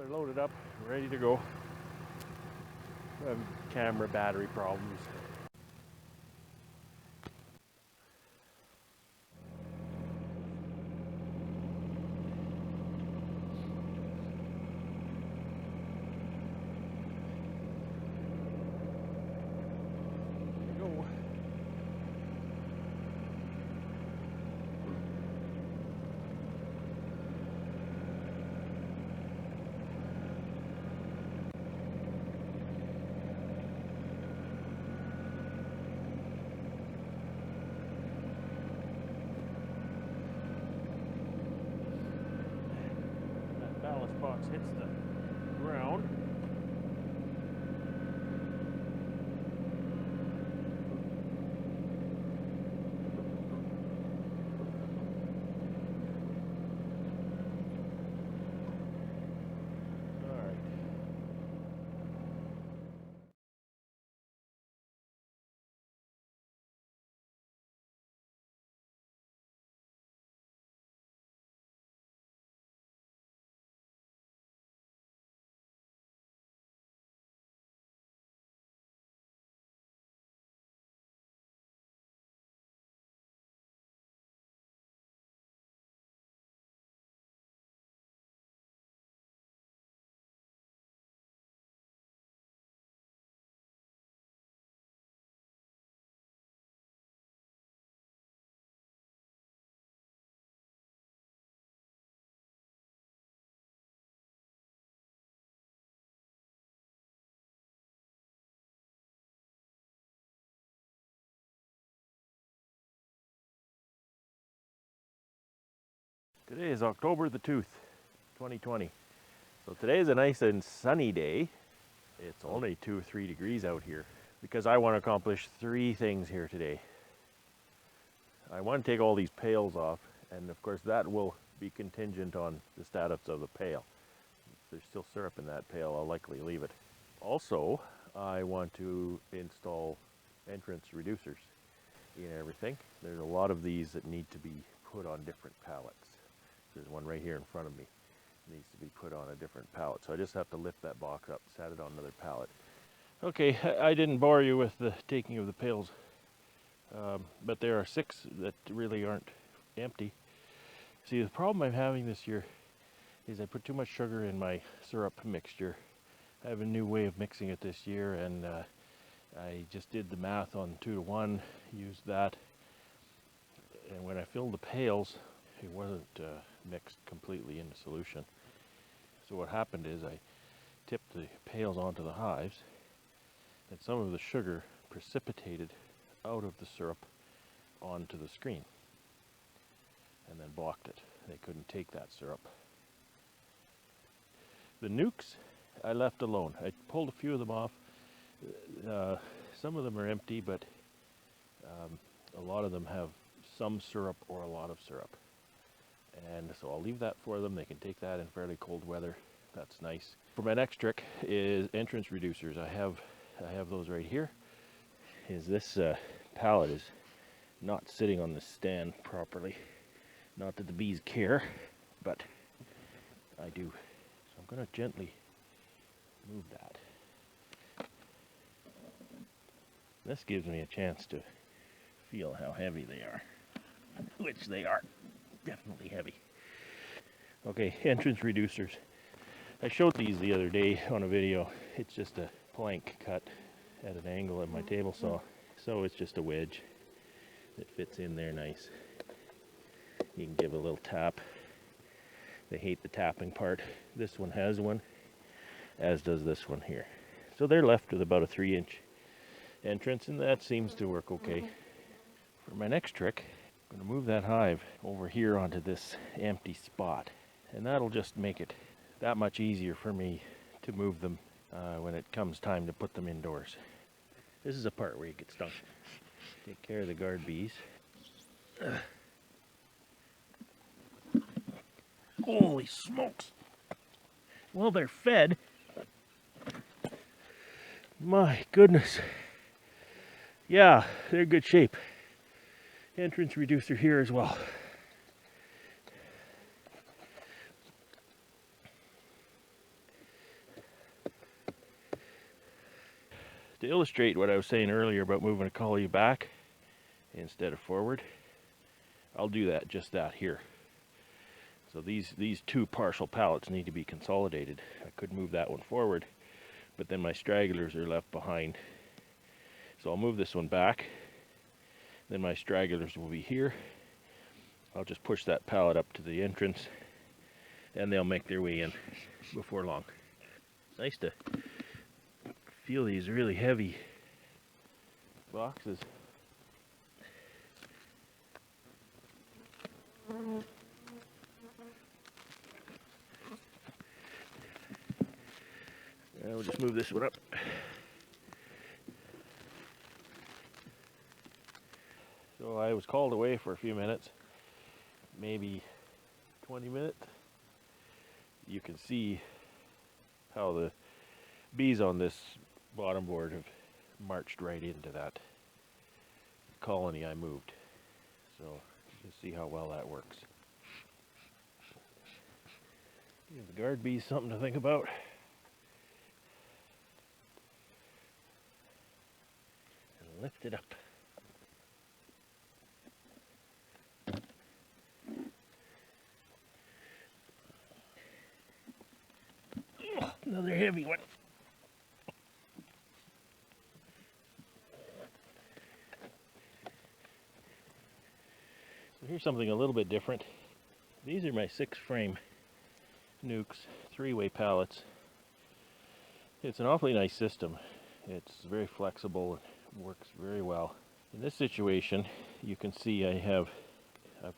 They're loaded up, ready to go. I have camera battery problems. There we go. Ballast box hits the ground. All right. Today is October the 2nd, 2020. So today is a nice and sunny day. It's only 2 or 3 degrees out here because I want to accomplish 3 things here today. I want to take all these pails off, and of course that will be contingent on the status of the pail. If there's still syrup in that pail, I'll likely leave it. Also, I want to install entrance reducers in everything. There's a lot of these that need to be put on different pallets. There's one right here in front of me. It needs to be put on a different pallet. So I just have to lift that box up, set it on another pallet. Okay, I didn't bore you with the taking of the pails, but there are 6 that really aren't empty. See, the problem I'm having this year is I put too much sugar in my syrup mixture. I have a new way of mixing it this year, and I just did the math on 2 to 1, used that, and when I filled the pails, it wasn't mixed completely into solution. So what happened is I tipped the pails onto the hives, and some of the sugar precipitated out of the syrup onto the screen and then blocked it. They couldn't take that syrup. The nukes I left alone. I pulled a few of them off. Some of them are empty, but a lot of them have some syrup or a lot of syrup. And so I'll leave that for them. They can take that in fairly cold weather. That's nice. For my next trick is entrance reducers. I have those right here. This pallet is not sitting on the stand properly. Not that the bees care, but I do. So I'm going to gently move that. This gives me a chance to feel how heavy they are, which they are. Definitely heavy. Okay, entrance reducers. I showed these the other day on a video. It's just a plank cut at an angle at my table saw. So it's just a wedge that fits in there nice. You can give a little tap. They hate the tapping part. This one has one, as does this one here. So they're left with about a 3-inch entrance, and that seems to work okay. For my next trick, I'm going to move that hive over here onto this empty spot, and that'll just make it that much easier for me to move them when it comes time to put them indoors. This is a part where you get stung. Take care of the guard bees. Holy smokes! Well, they're fed. My goodness. Yeah, they're in good shape. Entrance reducer here as well. To illustrate what I was saying earlier about moving a collie back instead of forward, I'll do that, just that here. So these two partial pallets need to be consolidated. I could move that one forward, but then my stragglers are left behind. So I'll move this one back, then my stragglers will be here. I'll just push that pallet up to the entrance, and they'll make their way in before long. It's nice to feel these really heavy boxes. And we'll just move this one up. So I was called away for a few minutes, maybe 20 minutes. You can see how the bees on this bottom board have marched right into that colony I moved. So you can see how well that works. Give the guard bees something to think about. And lift it up. Oh, another heavy one. So here's something a little bit different. These are my 6-frame nukes, 3-way pallets. It's an awfully nice system. It's very flexible and works very well. In this situation, you can see I've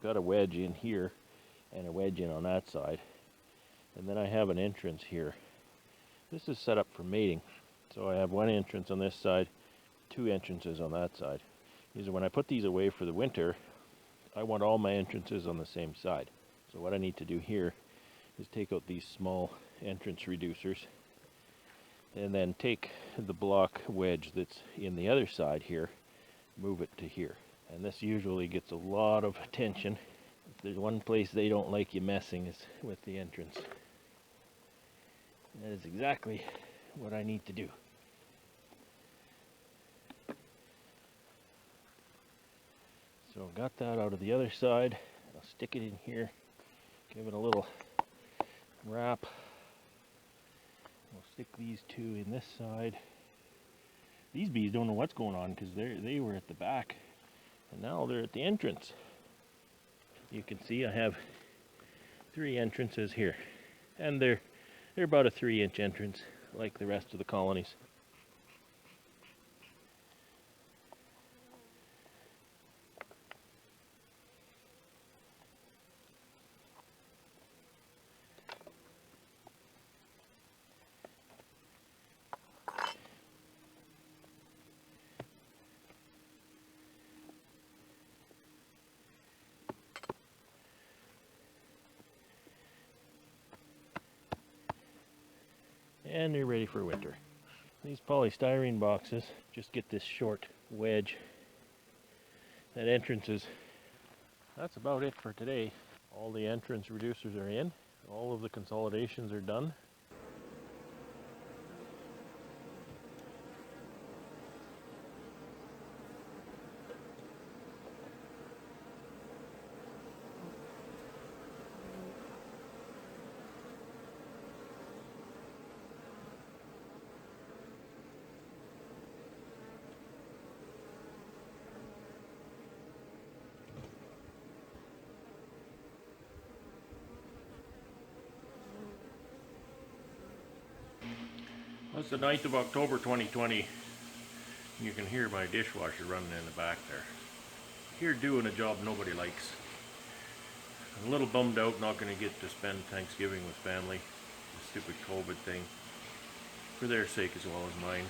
got a wedge in here and a wedge in on that side, and then I have an entrance here. This is set up for mating, so I have one entrance on this side, 2 entrances on that side. These are when I put these away for the winter, I want all my entrances on the same side. So what I need to do here is take out these small entrance reducers and then take the block wedge that's in the other side here, move it to here. And this usually gets a lot of attention. If there's one place they don't like you messing, is with the entrance. And that is exactly what I need to do. So I've got that out of the other side. I'll stick it in here, give it a little wrap. We'll stick these 2 in this side. These bees don't know what's going on because they were at the back, and now they're at the entrance. You can see I have 3 entrances here, and they're about a 3-inch entrance like the rest of the colonies. And they're ready for winter. These polystyrene boxes just get this short wedge that entrances. That's about it for today. All the entrance reducers are in. All of the consolidations are done. It's the 9th of October 2020. You can hear my dishwasher running in the back there. Here doing a job nobody likes. I'm a little bummed out not going to get to spend Thanksgiving with family. The stupid COVID thing. For their sake as well as mine.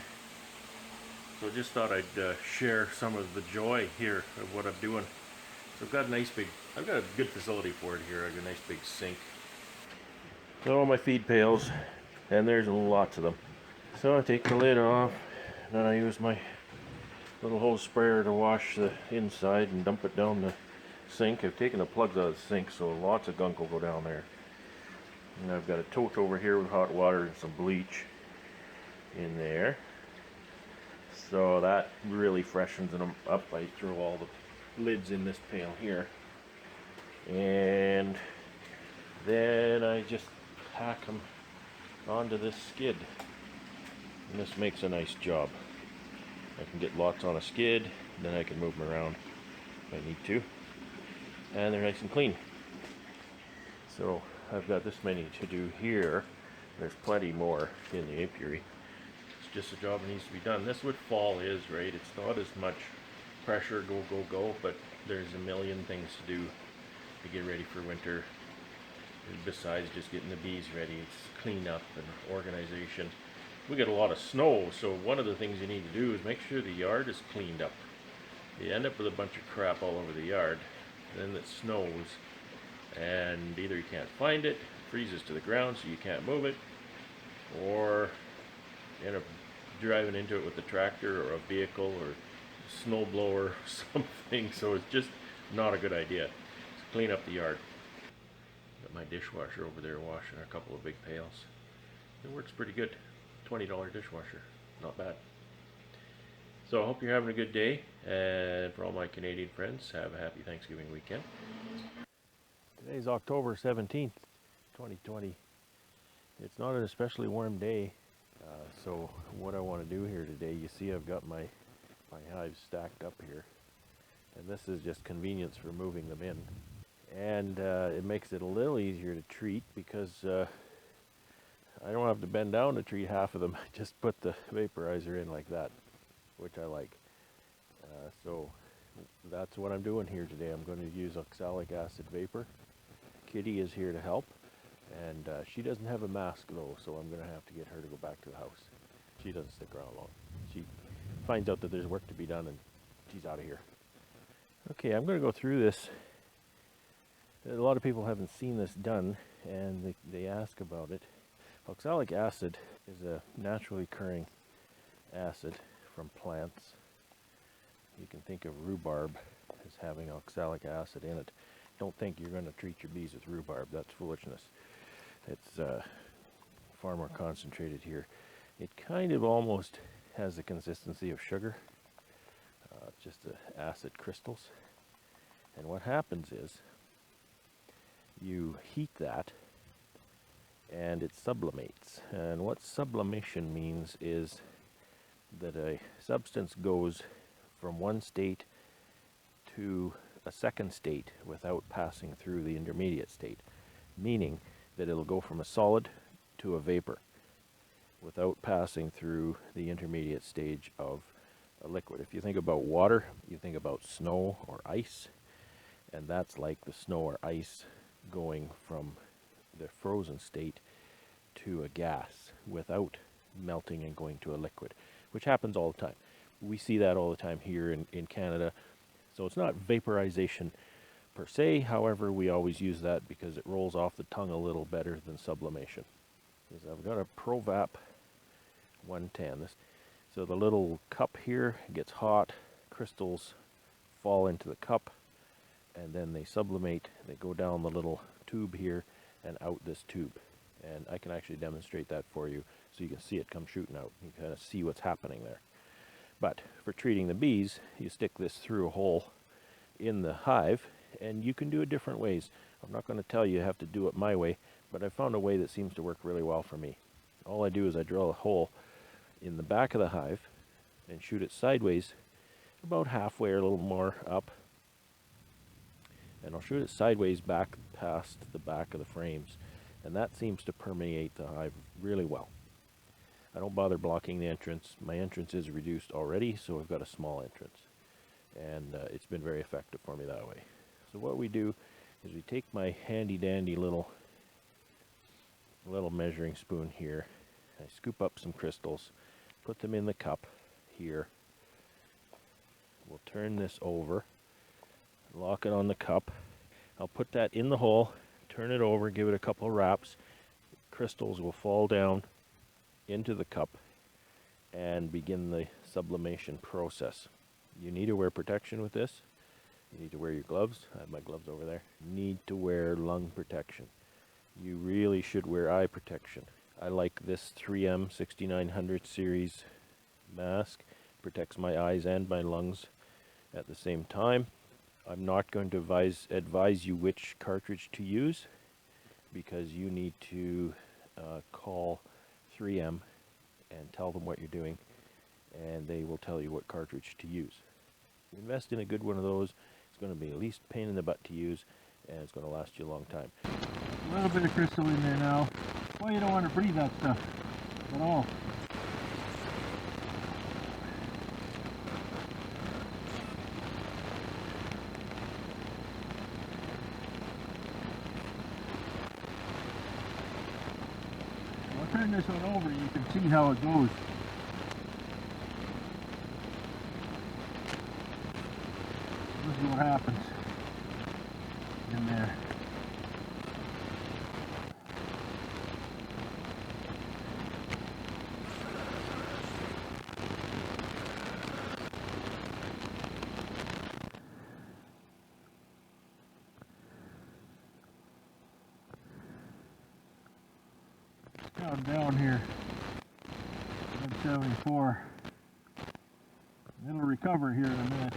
So just thought I'd share some of the joy here of what I'm doing. So I've got a good facility for it here. I've got a nice big sink. So my feed pails, and there's lots of them. So I take the lid off, then I use my little hose sprayer to wash the inside and dump it down the sink. I've taken the plugs out of the sink, so lots of gunk will go down there. And I've got a tote over here with hot water and some bleach in there. So that really freshens them up. I throw all the lids in this pail here, and then I just pack them onto this skid, and this makes a nice job. I can get lots on a skid, then I can move them around if I need to, and they're nice and clean. So I've got this many to do here. There's plenty more in the apiary. It's just a job that needs to be done. This is what fall is, right? It's not as much pressure, go, go, go, but there's a million things to do to get ready for winter. Besides just getting the bees ready, it's cleanup and organization. We get a lot of snow, so one of the things you need to do is make sure the yard is cleaned up. You end up with a bunch of crap all over the yard, then it snows, and either you can't find it, freezes to the ground so you can't move it, or you end up driving into it with a tractor or a vehicle or snow blower or something, so it's just not a good idea. So clean up the yard. Got my dishwasher over there washing a couple of big pails. It works pretty good. $20 dishwasher, not bad. So I hope you're having a good day, and for all my Canadian friends, have a happy Thanksgiving weekend. Today's October 17th, 2020. It's not an especially warm day, so what I want to do here today, you see I've got my hives stacked up here, and this is just convenience for moving them in. And it makes it a little easier to treat because I don't have to bend down to treat half of them. I just put the vaporizer in like that, which I like. So that's what I'm doing here today. I'm going to use oxalic acid vapor. Kitty is here to help, and she doesn't have a mask though, so I'm going to have to get her to go back to the house. She doesn't stick around long. She finds out that there's work to be done and she's out of here. Okay, I'm going to go through this. A lot of people haven't seen this done, and they ask about it. Oxalic acid is a naturally occurring acid from plants. You can think of rhubarb as having oxalic acid in it. Don't think you're going to treat your bees with rhubarb. That's foolishness. It's far more concentrated here. It kind of almost has the consistency of sugar, just acid crystals. And what happens is you heat that and it sublimates. And what sublimation means is that a substance goes from one state to a second state without passing through the intermediate state, meaning that it'll go from a solid to a vapor without passing through the intermediate stage of a liquid. If you think about water, you think about snow or ice, and that's like the snow or ice going from the frozen state to a gas without melting and going to a liquid, which happens all the time. We see that all the time here in Canada. So it's not vaporization per se, however, we always use that because it rolls off the tongue a little better than sublimation. I've got a ProVap 110. So the little cup here gets hot, crystals fall into the cup, and then they sublimate. They go down the little tube here and out this tube. And I can actually demonstrate that for you so you can see it come shooting out. You can kind of see what's happening there. But for treating the bees, you stick this through a hole in the hive, and you can do it different ways. I'm not going to tell you have to do it my way, but I found a way that seems to work really well for me. All I do is I drill a hole in the back of the hive and shoot it sideways about halfway or a little more up. And I'll shoot it sideways back past the back of the frames, and that seems to permeate the hive really well. I don't bother blocking the entrance. My entrance is reduced already, so I've got a small entrance, and it's been very effective for me that way. So what we do is we take my handy dandy little measuring spoon here. I scoop up some crystals, put them in the cup here. We'll turn this over, lock it on the cup. I'll put that in the hole, turn it over, give it a couple of wraps. Crystals will fall down into the cup and begin the sublimation process. You need to wear protection with this. You need to wear your gloves. I have my gloves over there. You need to wear lung protection. You really should wear eye protection. I like this 3M 6900 series mask Protects my eyes and my lungs at the same time. I'm not going to advise you which cartridge to use, because you need to call 3M and tell them what you're doing, and they will tell you what cartridge to use. If you invest in a good one of those, it's going to be at least a pain in the butt to use, and it's going to last you a long time. A little bit of crystal in there now. Well, you don't want to breathe that stuff at all. I'll turn this one over, you can see how it goes. This is what happens in there. Down here, 174. It'll recover here in a minute.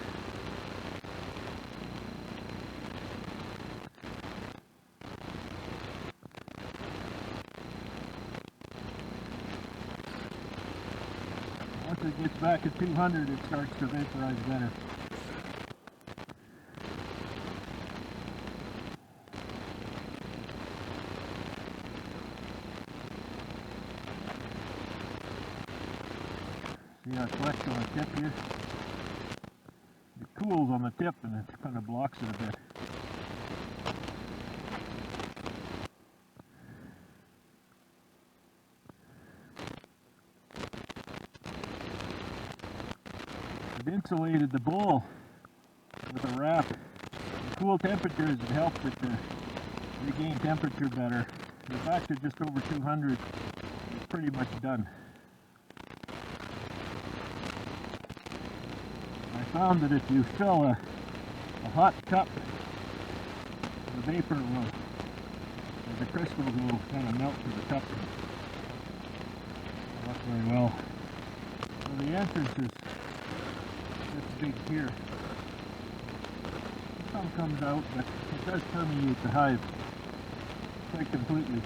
Once it gets back at 200, it starts to vaporize better. See how it collects on the tip here? It cools on the tip and it kind of blocks it a bit. I've insulated the bowl with a wrap. The cool temperatures have helped it to regain temperature better. We're back to just over 200. It's pretty much done. I found that if you fill a hot cup, the vapor will, the crystals will kind of melt to the cup and work very well. So the entrance is this big here. Some comes out, but it does permeate the hive quite completely.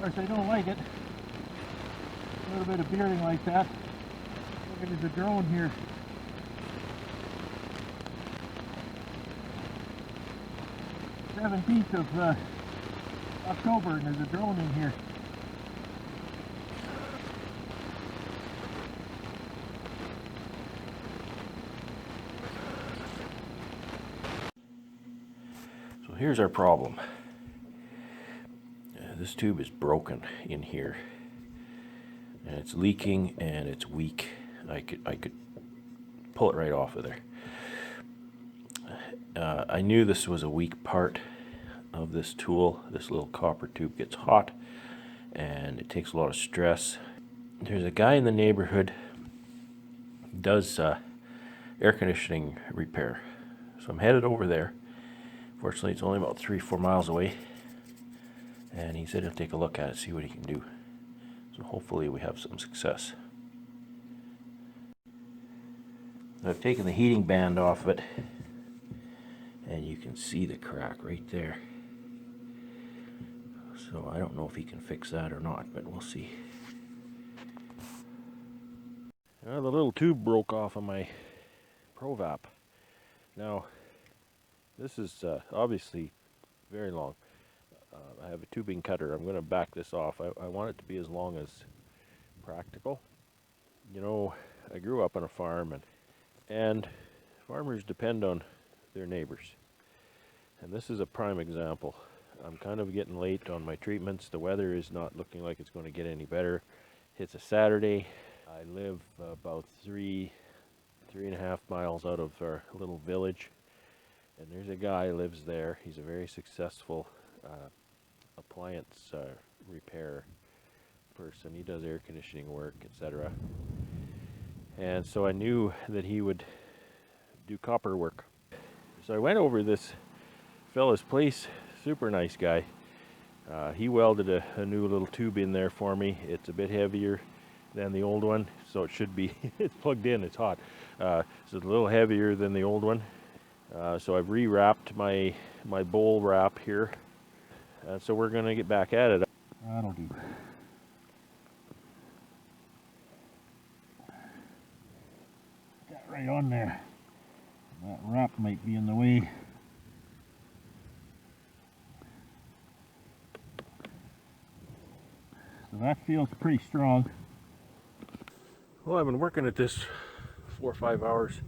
Of course, I don't like it. A little bit of bearding like that. Look, there's a drone here. The 17th of October, and there's a drone in here. So here's our problem. This tube is broken in here, and it's leaking and it's weak. I could pull it right off of there. I knew this was a weak part of this tool. This little copper tube gets hot and it takes a lot of stress There's a guy in the neighborhood who does air conditioning repair. So I'm headed over there. Fortunately, it's only about 3-4 miles away. And he said he'll take a look at it, see what he can do. So hopefully we have some success. I've taken the heating band off of it, and you can see the crack right there. So I don't know if he can fix that or not, but we'll see. The little tube broke off of my ProVap. Now, this is obviously very long. I have a tubing cutter. I'm going to back this off. I want it to be as long as practical. You know, I grew up on a farm, and farmers depend on their neighbors. And this is a prime example. I'm kind of getting late on my treatments. The weather is not looking like it's going to get any better. It's a Saturday. I live about 3.5 miles out of our little village. And there's a guy who lives there. He's a very successful appliance repair person. He does air conditioning work, etc. And so I knew that he would do copper work. So I went over this fella's place. Super nice guy. He welded a new little tube in there for me. It's a bit heavier than the old one, so it should be, it's plugged in, it's hot. So it's a little heavier than the old one. So I've rewrapped my bowl wrap here. So we're going to get back at it. That'll do. Got right on there. That wrap might be in the way. So that feels pretty strong. Well, I've been working at this 4 or 5 hours.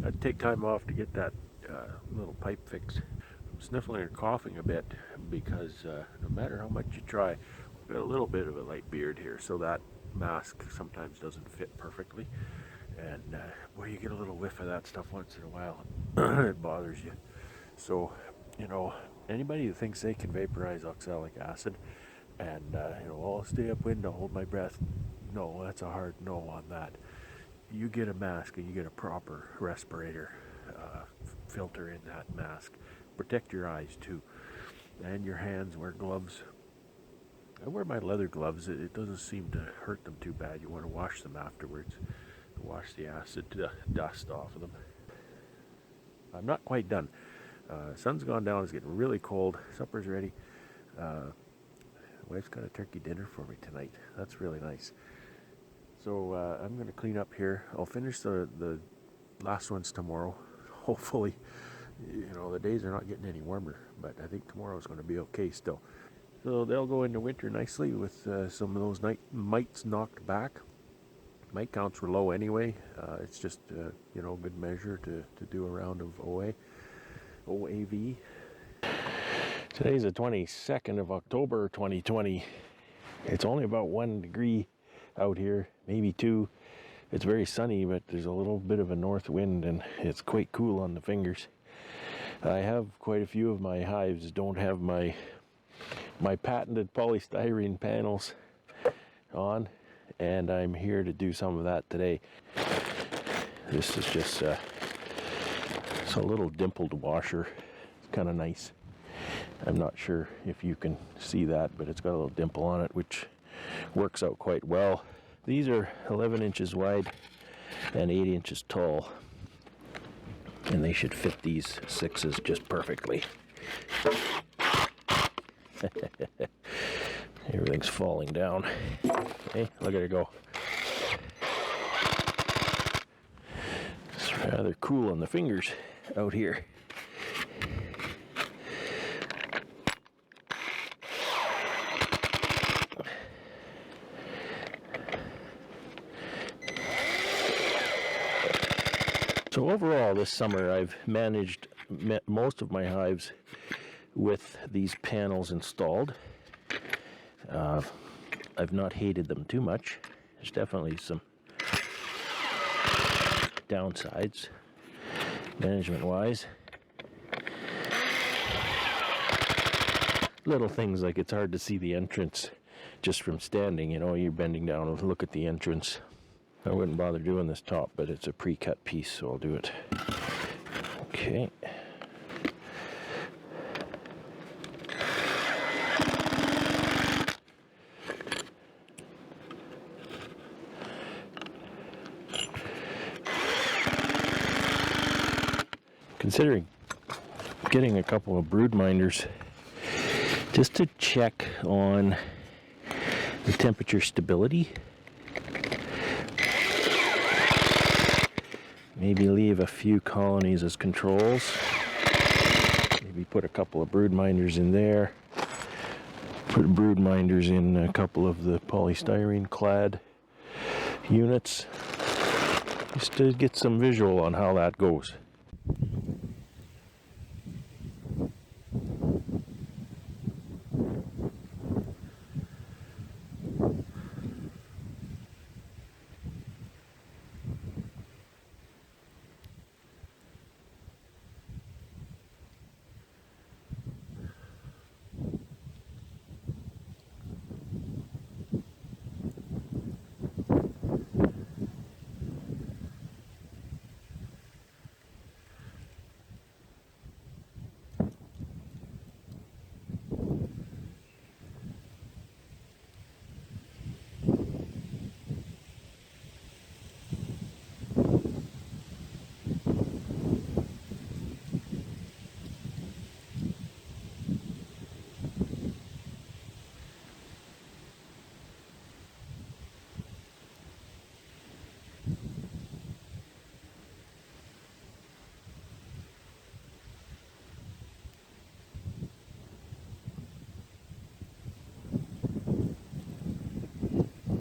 I'd take time off to get that little pipe fixed. I'm sniffling and coughing a bit because no matter how much you try, I've got a little bit of a light beard here, so that mask sometimes doesn't fit perfectly. And boy, you get a little whiff of that stuff once in a while, it bothers you. So, you know, anybody who thinks they can vaporize oxalic acid and, you know, I'll stay upwind, I'll hold my breath. No, that's a hard no on that. You get a mask and you get a proper respirator filter in that mask. Protect your eyes too, and your hands. Wear gloves. I wear my leather gloves. It doesn't seem to hurt them too bad. You want to wash them afterwards. Wash the acid dust off of them. I'm not quite done. Sun's gone down. It's getting really cold. Supper's ready. Wife's got a turkey dinner for me tonight. That's really nice. So I'm going to clean up here. I'll finish the last ones tomorrow. Hopefully, you know, the days are not getting any warmer, but I think tomorrow's going to be okay still. So they'll go into winter nicely with some of those mites knocked back. Mite counts were low anyway. It's just, you know, good measure to do a round of OAV. Today's the 22nd of October 2020. It's only about 1 degree out here, maybe 2. It's very sunny, but there's a little bit of a north wind and it's quite cool on the fingers. I have quite a few of my hives don't have my patented polystyrene panels on, and I'm here to do some of that today. This is just it's a little dimpled washer. It's kind of nice. I'm not sure if you can see that, but it's got a little dimple on it, which works out quite well. These are 11 inches wide and 8 inches tall, and they should fit these 6s just perfectly. Everything's falling down. Hey, look at it go. It's rather cool on the fingers out here. So overall this summer I've managed most of my hives with these panels installed. I've not hated them too much. There's definitely some downsides management-wise. Little things like it's hard to see the entrance just from standing, you know, you're bending down and look at the entrance. I wouldn't bother doing this top, but it's a pre-cut piece, so I'll do it. Okay. Considering getting a couple of brood minders just to check on the temperature stability. Maybe leave a few colonies as controls. Maybe put a couple of brood minders in there. Put brood minders in a couple of the polystyrene clad units. Just to get some visual on how that goes.